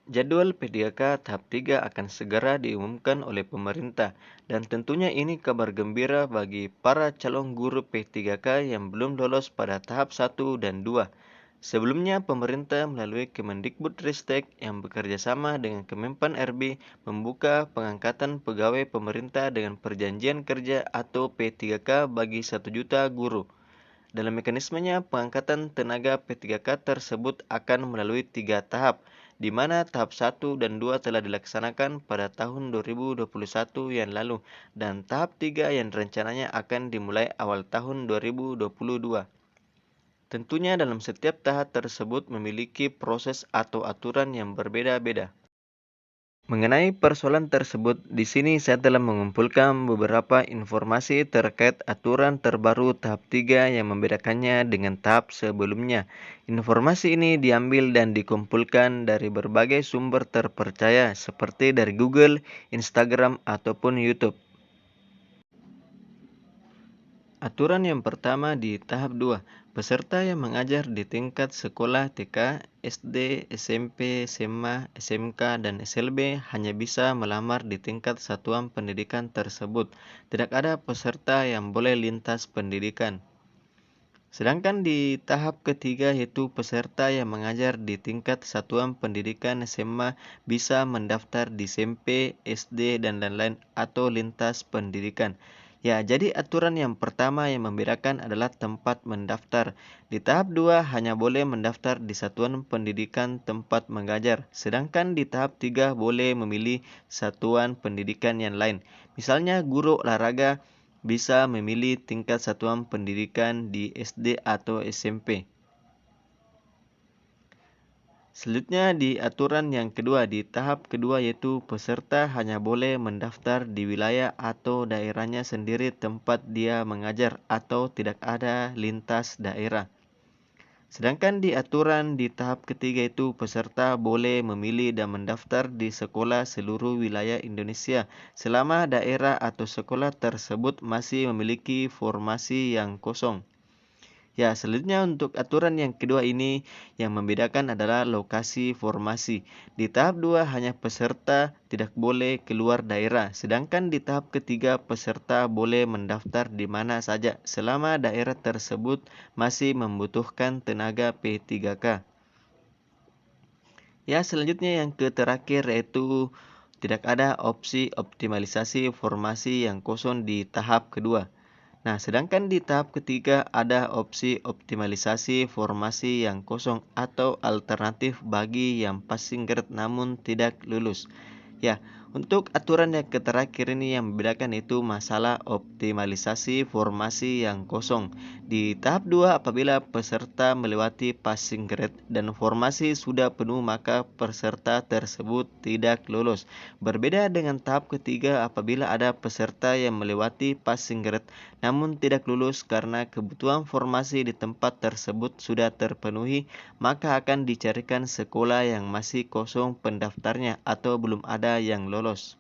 Jadwal P3K tahap 3 akan segera diumumkan oleh pemerintah dan tentunya ini kabar gembira bagi para calon guru P3K yang belum lolos pada tahap 1 dan 2. Sebelumnya, pemerintah melalui Kemendikbudristek yang bekerja sama dengan Kemenpan RB membuka pengangkatan pegawai pemerintah dengan perjanjian kerja atau P3K bagi 1 juta guru. Dalam mekanismenya, pengangkatan tenaga P3K tersebut akan melalui 3 tahap, di mana tahap 1 dan 2 telah dilaksanakan pada tahun 2021 yang lalu, dan tahap 3 yang rencananya akan dimulai awal tahun 2022. Tentunya dalam setiap tahap tersebut memiliki proses atau aturan yang berbeda-beda. Mengenai persoalan tersebut, di sini saya telah mengumpulkan beberapa informasi terkait aturan terbaru tahap 3 yang membedakannya dengan tahap sebelumnya. Informasi ini diambil dan dikumpulkan dari berbagai sumber terpercaya seperti dari Google, Instagram, ataupun YouTube. Aturan yang pertama di tahap 2, peserta yang mengajar di tingkat sekolah TK, SD, SMP, SMA, SMK, dan SLB hanya bisa melamar di tingkat satuan pendidikan tersebut. Tidak ada peserta yang boleh lintas pendidikan. Sedangkan di tahap ketiga yaitu peserta yang mengajar di tingkat satuan pendidikan SMA bisa mendaftar di SMP, SD, dan lain-lain atau lintas pendidikan. Ya, jadi aturan yang pertama yang membedakan adalah tempat mendaftar. Di tahap 2 hanya boleh mendaftar di satuan pendidikan tempat mengajar, sedangkan di tahap 3 boleh memilih satuan pendidikan yang lain. Misalnya guru olahraga bisa memilih tingkat satuan pendidikan di SD atau SMP. Selanjutnya di aturan yang kedua, di tahap kedua yaitu peserta hanya boleh mendaftar di wilayah atau daerahnya sendiri tempat dia mengajar atau tidak ada lintas daerah. Sedangkan di aturan di tahap ketiga itu peserta boleh memilih dan mendaftar di sekolah seluruh wilayah Indonesia selama daerah atau sekolah tersebut masih memiliki formasi yang kosong. Ya, selanjutnya untuk aturan yang kedua ini yang membedakan adalah lokasi formasi. Di tahap 2 hanya peserta tidak boleh keluar daerah, sedangkan di tahap ketiga peserta boleh mendaftar di mana saja selama daerah tersebut masih membutuhkan tenaga P3K. Ya, selanjutnya yang terakhir yaitu tidak ada opsi optimalisasi formasi yang kosong di tahap kedua. Nah, sedangkan di tahap ketiga ada opsi optimalisasi formasi yang kosong atau alternatif bagi yang passing grade namun tidak lulus. Ya, untuk aturan yang terakhir ini yang membedakan itu masalah optimalisasi formasi yang kosong. Di tahap 2 apabila peserta melewati passing grade dan formasi sudah penuh maka peserta tersebut tidak lulus. Berbeda dengan tahap ketiga apabila ada peserta yang melewati passing grade namun tidak lulus karena kebutuhan formasi di tempat tersebut sudah terpenuhi, maka akan dicarikan sekolah yang masih kosong pendaftarnya atau belum ada yang lolos.